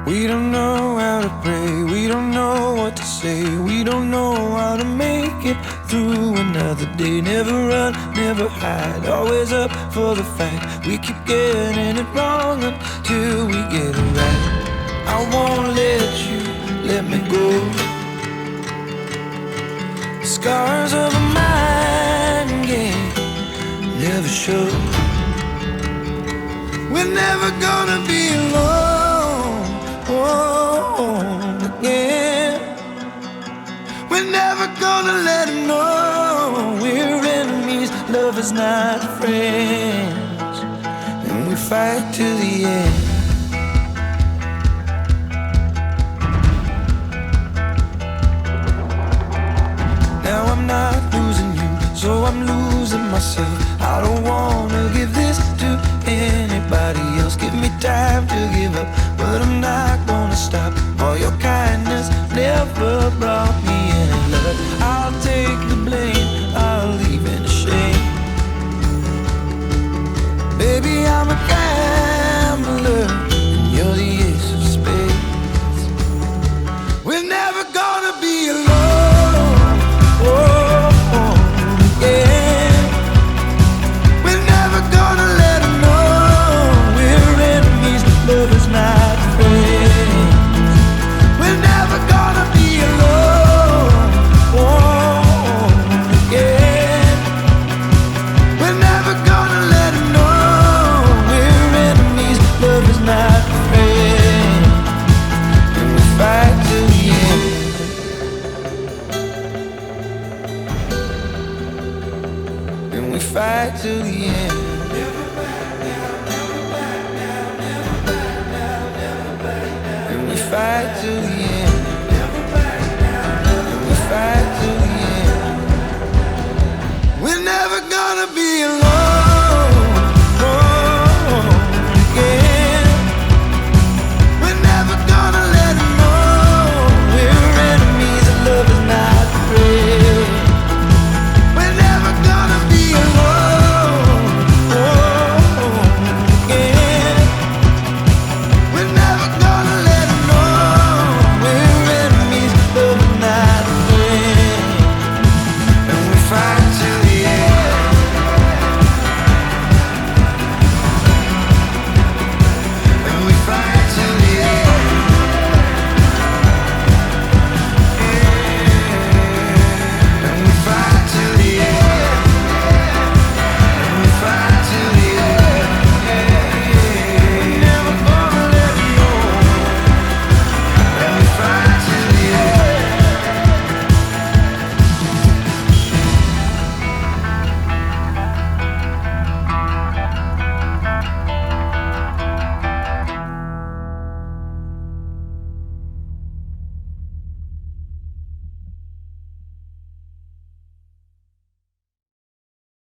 We don't know how to pray, we don't know what to say, we don't know how to make it through another day. Never run, never hide, always up for the fight. We keep getting it wrong until we get it right. I won't let you let me go. The scars of a mind game never show. We're never gonna be alone again. We're never gonna let him know we're enemies, lovers, not friends. And we fight to the end. Now I'm not losing you, so I'm losing myself. I don't wanna give this to anybody else. Give me time to give up, but I'm not gonna stop. All your kindness never brought me any love. I'll take the blame, I'll leave in shame. Baby, I'm a gambler, and you're the ace of spades. We're never gonna be alone, again. We're never gonna let them know we're enemies, lovers, not friends. We're never gonna be alone, again. We're never gonna let them know we're enemies, lovers, not friends. And we fight till the end. And we fight till the end. And we fight till the end.